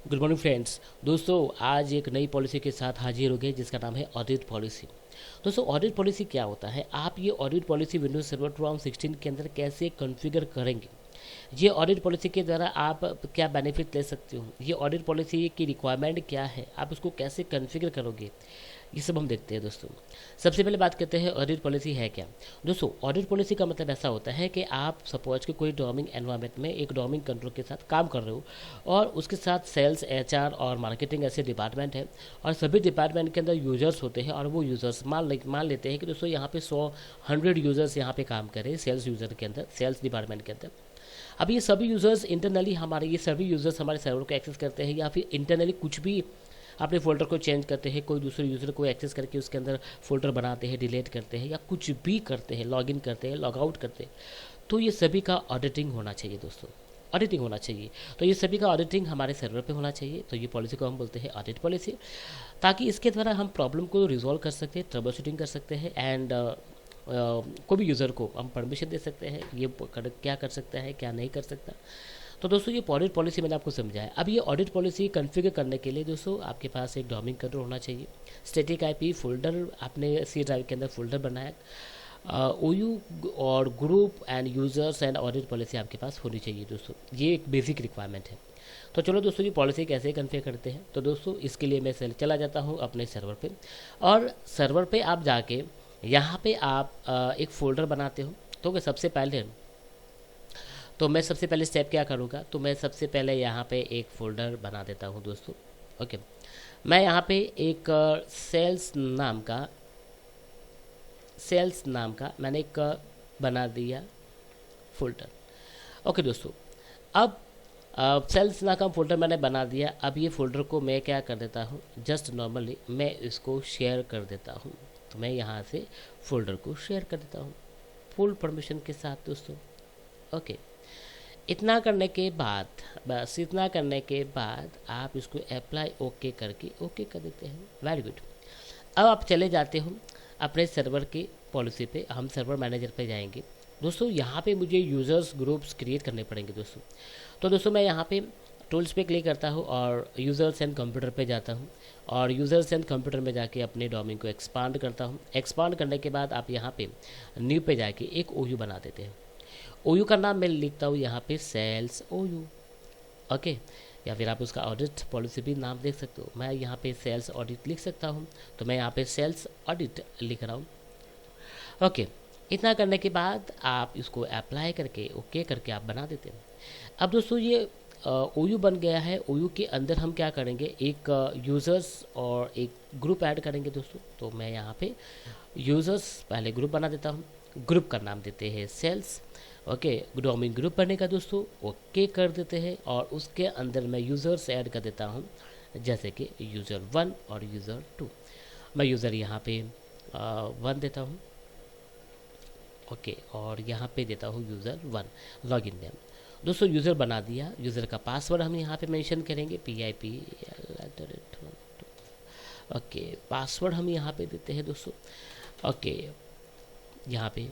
Good morning friends. दोस्तों, आज एक नई पॉलिसी के साथ हाजिर हो गए जिसका नाम है ऑडिट पॉलिसी। दोस्तों, ऑडिट पॉलिसी क्या होता है? आप ये ऑडिट पॉलिसी विंडोज सर्वर 2016 के अंदर कैसे कॉन्फ़िगर करेंगे? ये ऑडिट पॉलिसी के द्वारा आप क्या बेनिफिट ले सकते हो? ये ऑडिट पॉलिसी की रिक्वायरमेंट क्या है? आप उसको कैसे कॉन्फ़िगर करोगे? ये सब हम देखते हैं दोस्तों। सबसे पहले बात करते हैं ऑडिट पॉलिसी है क्या। दोस्तों, ऑडिट पॉलिसी का मतलब ऐसा होता है कि आप सपोज कि कोई डोमिंग एनवायरनमेंट में एक डोमिंग कंट्रोल के साथ काम कर रहे हो और उसके साथ सेल्स, एचआर और मार्केटिंग ऐसे डिपार्टमेंट है और सभी डिपार्टमेंट के अंदर यूजर्स होते हैं और वो यूजर्स मान लेते हैं कि दोस्तों यहाँ पे 100 यूजर्स यहाँ पे काम कर रहे हैं सेल्स यूजर के अंदर, सेल्स डिपार्टमेंट के अंदर। अब ये सभी यूजर्स इंटरनली ये सभी यूजर्स हमारे सर्वर को एक्सेस करते हैं या फिर इंटरनली कुछ भी अपने फ़ोल्डर को चेंज करते हैं, कोई दूसरे यूज़र को एक्सेस करके उसके अंदर फ़ोल्डर बनाते हैं, डिलीट करते हैं या कुछ भी करते हैं, लॉगिन करते हैं, लॉग आउट करते हैं। तो ये सभी का ऑडिटिंग होना चाहिए दोस्तों, ऑडिटिंग होना चाहिए। तो ये सभी का ऑडिटिंग हमारे सर्वर पे होना चाहिए। तो ये पॉलिसी को हम बोलते हैं ऑडिट पॉलिसी, ताकि इसके द्वारा हम प्रॉब्लम को रिजॉल्व कर सकते हैं, ट्रबल शूटिंग कर सकते हैं एंड कोई भी यूज़र को हम परमिशन दे सकते हैं ये क्या कर सकता है, क्या नहीं कर सकता। तो दोस्तों, ये ऑडिट पॉलिसी मैंने आपको समझाया। अब ये ऑडिट पॉलिसी कॉन्फ़िगर करने के लिए दोस्तों आपके पास एक डोमेन कंट्रोल होना चाहिए, स्टैटिक आईपी फोल्डर आपने सी ड्राइव के अंदर फोल्डर बनाया, ओयू और group and users and audit policy आपके पास होनी चाहिए दोस्तों। ये एक बेसिक रिक्वायरमेंट है। तो चलो दोस्तों, ये पॉलिसी कैसे कन्फिगर करते हैं। तो दोस्तों, इसके लिए मैं चला जाता हूँ अपने सर्वर पे और सर्वर पे आप जाके यहाँ पे आप एक फ़ोल्डर बनाते हो। तो मैं सबसे पहले स्टेप क्या करूँगा, तो मैं सबसे पहले यहाँ पे एक फ़ोल्डर बना देता हूँ दोस्तों। ओके, मैं यहाँ पे एक सेल्स नाम का मैंने एक बना दिया फ़ोल्डर। ओके दोस्तों, अब सेल्स नाम का फ़ोल्डर मैंने बना दिया। अब ये फ़ोल्डर को मैं क्या कर देता हूँ, जस्ट नॉर्मली मैं इसको शेयर कर देता हूँ। तो मैं यहाँ से फ़ोल्डर को शेयर कर देता हूँ फुल परमिशन के साथ दोस्तों। ओके, इतना करने के बाद, बस इतना करने के बाद आप इसको अप्लाई ओके करके ओके कर देते हैं। Very good. अब आप चले जाते हो अपने सर्वर के पॉलिसी पे, हम सर्वर मैनेजर पे जाएंगे दोस्तों। यहाँ पे मुझे यूज़र्स ग्रुप्स क्रिएट करने पड़ेंगे दोस्तों। तो दोस्तों, मैं यहाँ पे टूल्स पे क्लिक करता हूँ और यूज़र्स एंड कंप्यूटर पे जाता हूँ और यूज़र्स एंड कंप्यूटर में जाके अपने डोमेन को एक्सपांड करता हूँ। एक्सपांड करने के बाद आप यहाँ पे न्यू पे जाके एक ओयू बना देते हैं। ओयू का नाम मैं लिखता हूँ यहाँ पे सेल्स ओयू। ओके, या फिर आप उसका ऑडिट पॉलिसी भी नाम देख सकते हो। मैं यहाँ पे सेल्स ऑडिट लिख सकता हूँ, तो मैं यहाँ पे सेल्स ऑडिट लिख रहा हूँ। ओके, इतना करने के बाद आप इसको अप्लाई करके ओके करके आप बना देते हैं। अब दोस्तों, ये ओयू बन गया है। ओयू के अंदर हम क्या करेंगे, एक यूज़र्स और एक ग्रुप ऐड करेंगे दोस्तों। तो मैं यहाँ पे यूज़र्स पहले ग्रुप बना देता हूँ, ग्रुप का नाम देते हैं सेल्स। ओके, डोमेन ग्रुप बनेगा दोस्तों, ओके कर देते हैं और उसके अंदर मैं यूज़र्स ऐड कर देता हूँ, जैसे कि यूज़र 1 और यूज़र 2। मैं यूज़र यहाँ पे 1 देता हूँ। ओके, और यहाँ पे देता हूँ यूज़र 1 लॉगिन नेम। दोस्तों, यूज़र बना दिया। यूज़र का पासवर्ड हम यहाँ पे मेंशन करेंगे PIPL। ओके, पासवर्ड हम यहाँ पे देते हैं दोस्तों। ओके, यहाँ पे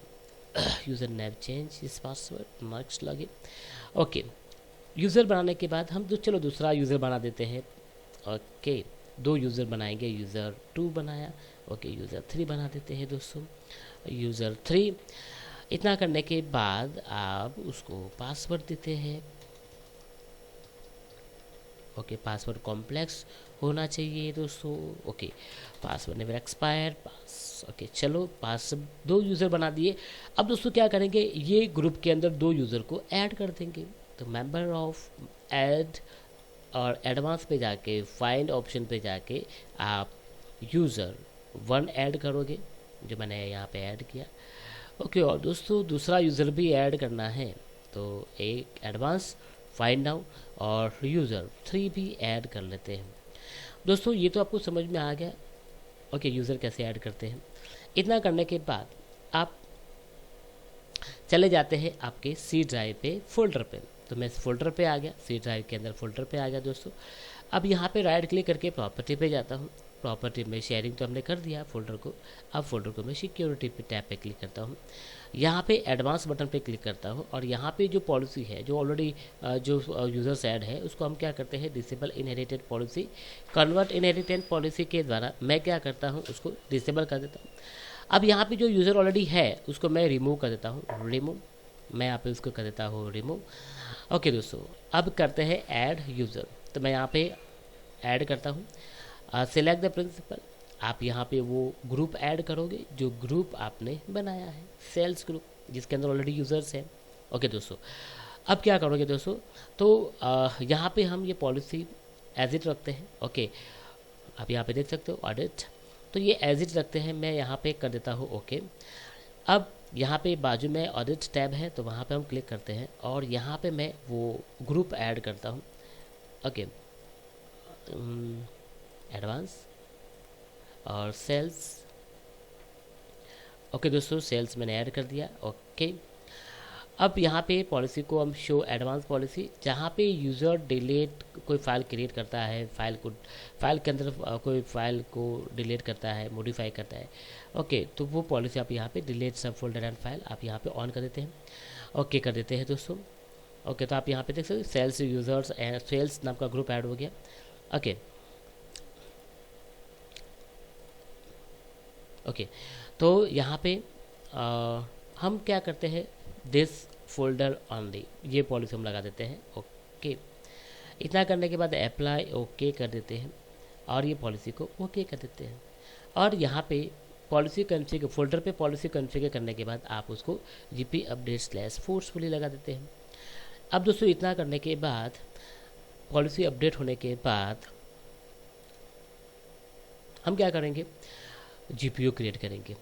यूज़र नेम चेंज इस password next login. Okay, user बनाने के बाद हम चलो दूसरा यूज़र बना देते हैं। ओके, 2 यूज़र बनाएंगे, यूज़र 2 बनाया। ओके, यूज़र 3 बना देते हैं दोस्तों, यूज़र 3। इतना करने के बाद आप उसको पासवर्ड देते हैं। ओके, पासवर्ड कॉम्प्लेक्स होना चाहिए दोस्तों। ओके, पासवर्ड नेवर एक्सपायर पास। ओके, चलो पास 2 यूज़र बना दिए। अब दोस्तों क्या करेंगे, ये ग्रुप के अंदर 2 यूज़र को ऐड कर देंगे। तो मेंबर ऑफ ऐड और एडवांस पे जाके फाइंड ऑप्शन पे जाके आप यूज़र 1 ऐड करोगे, जो मैंने यहाँ पे ऐड किया। ओके, और दोस्तों दूसरा यूज़र भी ऐड करना है, तो एक एडवांस फाइंड नाउ और यूज़र 3 भी ऐड कर लेते हैं दोस्तों। ये तो आपको समझ में आ गया। ओके, यूज़र कैसे ऐड करते हैं। इतना करने के बाद आप चले जाते हैं आपके सी ड्राइव पे फोल्डर पे। तो मैं इस फोल्डर पे आ गया, सी ड्राइव के अंदर फोल्डर पे आ गया दोस्तों। अब यहाँ पे राइट क्लिक करके प्रॉपर्टी पे जाता हूँ प्रॉपर्टी में शेयरिंग तो हमने कर दिया फोल्डर को। अब फोल्डर को मैं सिक्योरिटी पे टैब पे क्लिक करता हूँ, यहाँ पे एडवांस बटन पे क्लिक करता हूँ और यहाँ पे जो पॉलिसी है जो ऑलरेडी जो यूज़र्स ऐड है उसको हम क्या करते हैं, disable inherited policy, convert inherited policy के द्वारा मैं क्या करता हूँ, उसको डिसेबल कर देता हूँ। अब यहाँ पे जो यूज़र ऑलरेडी है उसको मैं रिमूव कर देता हूँ, रिमूव, मैं यहाँ पे उसको कर देता हूँ रिमूव। ओके दोस्तों, अब करते हैं ऐड यूज़र, तो मैं यहाँ पे ऐड करता हूँ, सिलेक्ट द प्रिंसिपल, आप यहाँ पे वो ग्रुप ऐड करोगे जो ग्रुप आपने बनाया है, सेल्स ग्रुप, जिसके अंदर ऑलरेडी यूज़र्स हैं। ओके दोस्तों, अब क्या करोगे दोस्तों, तो यहाँ पे हम ये पॉलिसी एज इट रखते हैं। ओके, आप यहाँ पे देख सकते हो ऑडिट, तो ये एज इट रखते हैं, मैं यहाँ पे कर देता हूँ ओके। अब यहाँ पे बाजू में ऑडिट टैब है तो वहाँ पे हम क्लिक करते हैं और यहाँ पे मैं वो ग्रुप ऐड करता हूँ। ओके, एडवांस और सेल्स। ओके दोस्तों, सेल्स मैंने ऐड कर दिया। ओके, अब यहाँ पे पॉलिसी को हम शो एडवांस पॉलिसी, जहाँ पे यूज़र डिलीट कोई फाइल क्रिएट करता है, फाइल के अंदर कोई फाइल को डिलीट करता है, मॉडिफाई करता है। ओके, तो वो पॉलिसी आप यहाँ पे डिलीट सब फोल्डर एंड फाइल आप यहाँ पे ऑन कर देते हैं। ओके कर देते हैं दोस्तों। ओके, तो आप यहाँ पे देख सकते हो सेल्स यूज़र्स एंड सेल्स नाम का ग्रुप ऐड हो गया। ओके ओके, तो यहाँ पे हम क्या करते हैं, दिस फोल्डर ऑनली, ये पॉलिसी हम लगा देते हैं। ओके, इतना करने के बाद अप्लाई ओके कर देते हैं और ये पॉलिसी को ओके कर देते हैं। और यहाँ पे पॉलिसी कॉन्फ़िगर, फोल्डर पे पॉलिसी कॉन्फ़िगर करने के बाद आप उसको जीपी अपडेट स्लैश फोर्सफुली लगा देते हैं। अब दोस्तों इतना करने के बाद, पॉलिसी अपडेट होने के बाद हम क्या करेंगे, जीपीयू क्रिएट करेंगे।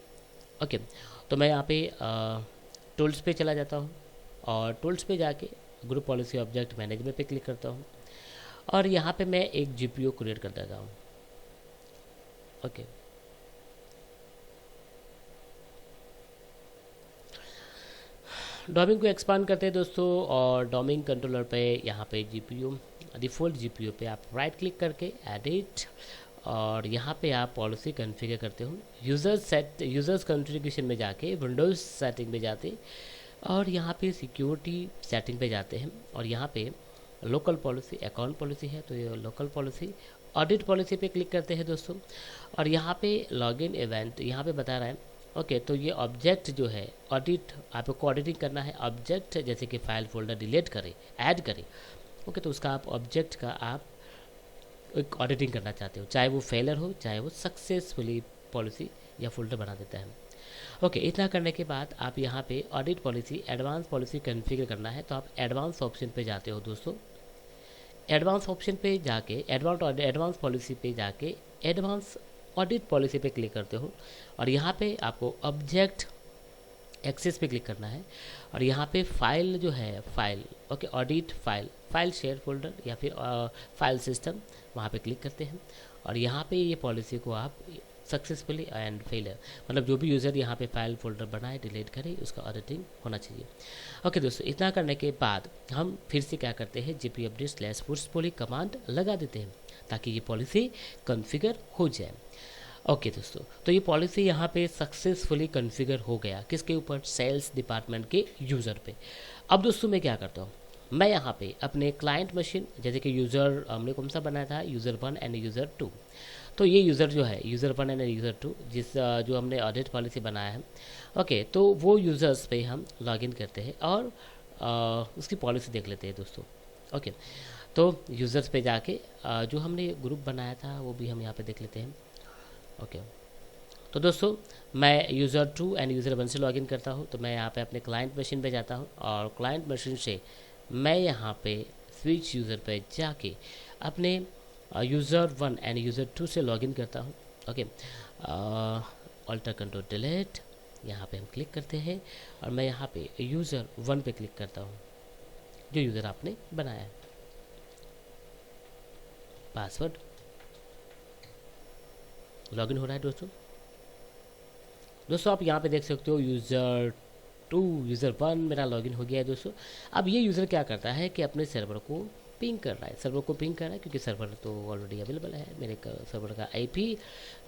ओके, तो मैं यहाँ पे टूल्स पे चला जाता हूँ और टूल्स पे जाके ग्रुप पॉलिसी ऑब्जेक्ट मैनेजमेंट पे क्लिक करता हूँ और यहाँ पे मैं एक जीपीयू क्रिएट कर देता हूँ। ओके, डोमिंग को एक्सपांड करते हैं दोस्तों और डोमिंग कंट्रोलर पे यहाँ पे जीपीयू, डिफ़ॉल्ट जीपीयू पे आप राइट क्लिक करके एडिट और यहाँ पे आप पॉलिसी कॉन्फ़िगर करते हो। यूज़र्स कॉन्फ़िगरेशन में जाके विंडोज़ सेटिंग में जाते और यहाँ पे सिक्योरिटी सेटिंग पे जाते हैं और यहाँ पे लोकल पॉलिसी, अकाउंट पॉलिसी है तो ये लोकल पॉलिसी, ऑडिट पॉलिसी पे क्लिक करते हैं दोस्तों और यहाँ पे लॉगिन इवेंट यहाँ पे बता रहा है। ओके, तो ये ऑब्जेक्ट जो है ऑडिट, आपको ऑडिटिंग करना है ऑब्जेक्ट, जैसे कि फाइल फोल्डर डिलीट करें, ऐड करें। ओके, तो उसका आप ऑब्जेक्ट का आप एक ऑडिटिंग करना चाहते हो, चाहे वो फेलर हो चाहे वो सक्सेसफुली पॉलिसी या फोल्डर बना देता है। ओके, इतना करने के बाद आप यहाँ पे audit policy, advance policy configure करना है तो आप एडवांस ऑप्शन पे जाते हो दोस्तों। एडवांस ऑप्शन पे जाके एडवांस पॉलिसी पे जाके एडवांस ऑडिट पॉलिसी पे क्लिक करते हो और यहाँ पे आपको ऑब्जेक्ट एक्सेस पे क्लिक करना है और यहाँ पे फाइल जो है, file, okay, audit file share folder या फिर फाइल सिस्टम, वहाँ पे क्लिक करते हैं और यहाँ पे ये पॉलिसी को आप सक्सेसफुली एंड फेलियर, मतलब जो भी यूज़र यहाँ पे फाइल फोल्डर बनाए डिलीट करे उसका ऑडिटिंग होना चाहिए। ओके दोस्तों, इतना करने के बाद हम फिर से क्या करते हैं, GP update slash forcefully command लगा देते हैं ताकि ये पॉलिसी कॉन्फ़िगर हो जाए। ओके दोस्तों, तो ये पॉलिसी यहाँ पे सक्सेसफुली कॉन्फ़िगर हो गया, किसके ऊपर, सेल्स डिपार्टमेंट के यूज़र पे। अब दोस्तों मैं क्या करता हूँ, मैं यहाँ पे अपने क्लाइंट मशीन, जैसे कि यूज़र हमने कौन सा बनाया था, यूज़र 1 एंड यूज़र 2, तो ये यूज़र जो है यूज़र 1 एंड यूज़र 2 जो हमने ऑडिट पॉलिसी बनाया है। ओके, तो वो यूज़र्स पे हम लॉगिन करते हैं और उसकी पॉलिसी देख लेते हैं दोस्तों। ओके, तो यूज़र्स पे जाके जो हमने ग्रुप बनाया था वो भी हम यहाँ पे देख लेते हैं। ओके, तो दोस्तों मैं यूज़र 2 एंड यूज़र 1 से लॉगिन करता हूँ, तो मैं यहाँ पे अपने क्लाइंट मशीन पे जाता हूँ और क्लाइंट मशीन से मैं यहाँ पे स्विच यूज़र पे जाके अपने यूज़र 1 एंड यूज़र 2 से लॉगिन करता हूँ। ओके, अल्टर कंट्रोल डिलीट, यहाँ पे हम क्लिक करते हैं और मैं यहाँ पे यूज़र 1 पे क्लिक करता हूँ, जो यूज़र आपने बनाया है। पासवर्ड, लॉगिन हो रहा है दोस्तों आप यहाँ पे देख सकते हो यूज़र 2 यूज़र 1 मेरा लॉगिन हो गया है दोस्तों। अब ये यूज़र क्या करता है कि अपने सर्वर को पिंग कर रहा है, सर्वर को पिंग कर रहा है, क्योंकि सर्वर तो ऑलरेडी अवेलेबल है। मेरे सर्वर का आईपी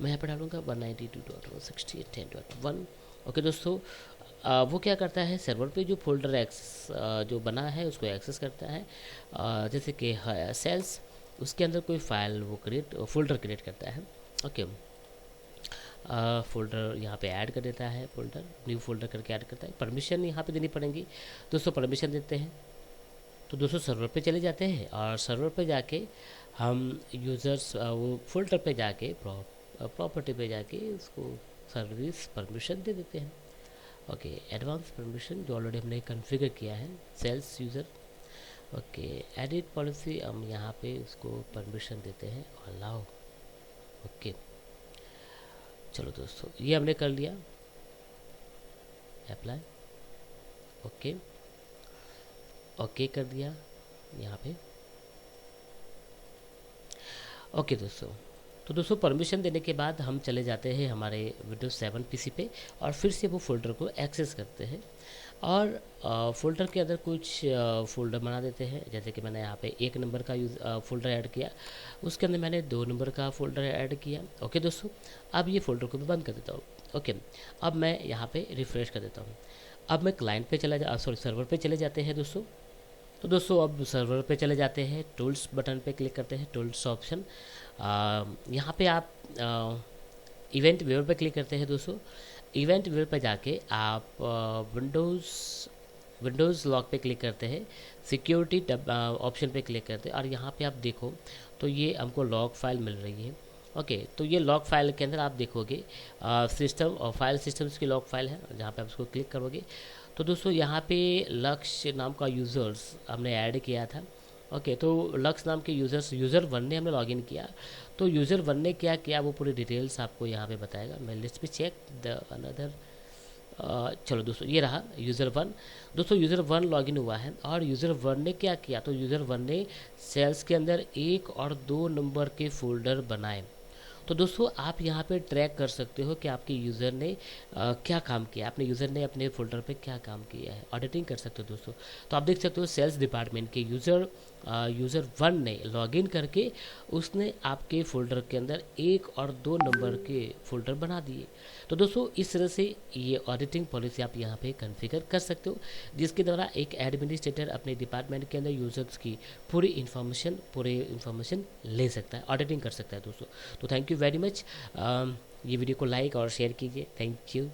मैं यहाँ पर डालूंगा 192.168.10.1। ओके दोस्तों, वो क्या करता है, सर्वर पे जो फोल्डर एक्सेस जो बना है उसको एक्सेस करता है। जैसे कि सेल्स, उसके अंदर कोई फाइल वो फोल्डर क्रिएट करता है। ओके, फोल्डर यहाँ पे ऐड कर देता है, फोल्डर न्यू फोल्डर करके ऐड करता है। परमिशन यहाँ पे देनी पड़ेगी दोस्तों, परमिशन देते हैं। तो दोस्तों सर्वर पे चले जाते हैं और सर्वर पे जाके हम यूज़र्स वो फोल्डर पे जाके प्रॉपर्टी पे जाके उसको सर्विस परमिशन दे देते हैं। ओके, एडवांस परमिशन जो ऑलरेडी हमने कॉन्फ़िगर किया है, sales user. Okay, edit policy हम यहाँ पे उसको परमिशन देते हैं, अलाउ। ओके, चलो दोस्तों ये हमने कर लिया, अप्लाई। ओके, ओके कर दिया यहाँ पे। ओके दोस्तों, तो दोस्तों परमिशन देने के बाद हम चले जाते हैं हमारे विंडोज 7 पीसी पे और फिर से वो फोल्डर को एक्सेस करते हैं और फोल्डर के अंदर कुछ फोल्डर बना देते हैं। जैसे कि मैंने यहाँ पे 1 नंबर का फोल्डर ऐड किया, उसके अंदर मैंने 2 नंबर का फोल्डर ऐड किया। ओके दोस्तों, अब ये फोल्डर को मैं बंद कर देता हूँ। ओके, अब मैं यहाँ पे रिफ्रेश कर देता हूँ। अब मैं क्लाइंट पे सर्वर पे चले जाते हैं दोस्तों। तो दोस्तों अब सर्वर पे चले जाते हैं, टूल्स बटन पे क्लिक करते हैं, टूल्स ऑप्शन। यहाँ पे आप इवेंट व्यूअर पे क्लिक करते हैं दोस्तों। इवेंट व्यूअर पे जाके आप विंडोज़ लॉक पे क्लिक करते हैं, सिक्योरिटी ऑप्शन पे क्लिक करते हैं और यहाँ पे आप देखो तो ये हमको लॉग फाइल मिल रही है। ओके, तो ये लॉग फाइल के अंदर आप देखोगे सिस्टम और फाइल सिस्टम्स की लॉग फाइल है, जहाँ पे आप उसको क्लिक करोगे तो दोस्तों यहाँ पे लक्ष्य नाम का यूज़र्स हमने ऐड किया था। ओके, तो लक्ष्य नाम के यूज़र 1 ने हमने लॉगिन किया, तो यूज़र 1 ने क्या किया वो पूरी डिटेल्स आपको यहाँ पे बताएगा। मैं लिस्ट पे चेक द अनदर। चलो दोस्तों ये रहा यूज़र 1। दोस्तों यूज़र 1 लॉगिन हुआ है और यूज़र 1 ने क्या किया, तो यूज़र 1 ने सेल्स के अंदर 1 और 2 नंबर के फोल्डर बनाए। तो दोस्तों आप यहाँ पे ट्रैक कर सकते हो कि आपके यूज़र ने क्या काम किया, अपने यूज़र ने अपने फोल्डर पे क्या काम किया है, ऑडिटिंग कर सकते हो दोस्तों। तो आप देख सकते हो सेल्स डिपार्टमेंट के यूज़र 1 ने लॉगिन करके उसने आपके फोल्डर के अंदर 1 और 2 नंबर के फोल्डर बना दिए। तो दोस्तों इस तरह से ये ऑडिटिंग पॉलिसी आप यहाँ पे कॉन्फ़िगर कर सकते हो, जिसके द्वारा एक एडमिनिस्ट्रेटर अपने डिपार्टमेंट के अंदर यूज़र्स की पूरी इन्फॉर्मेशन ले सकता है, ऑडिटिंग कर सकता है दोस्तों। तो थैंक यू वेरी मच। ये वीडियो को लाइक और शेयर कीजिए। Thank you.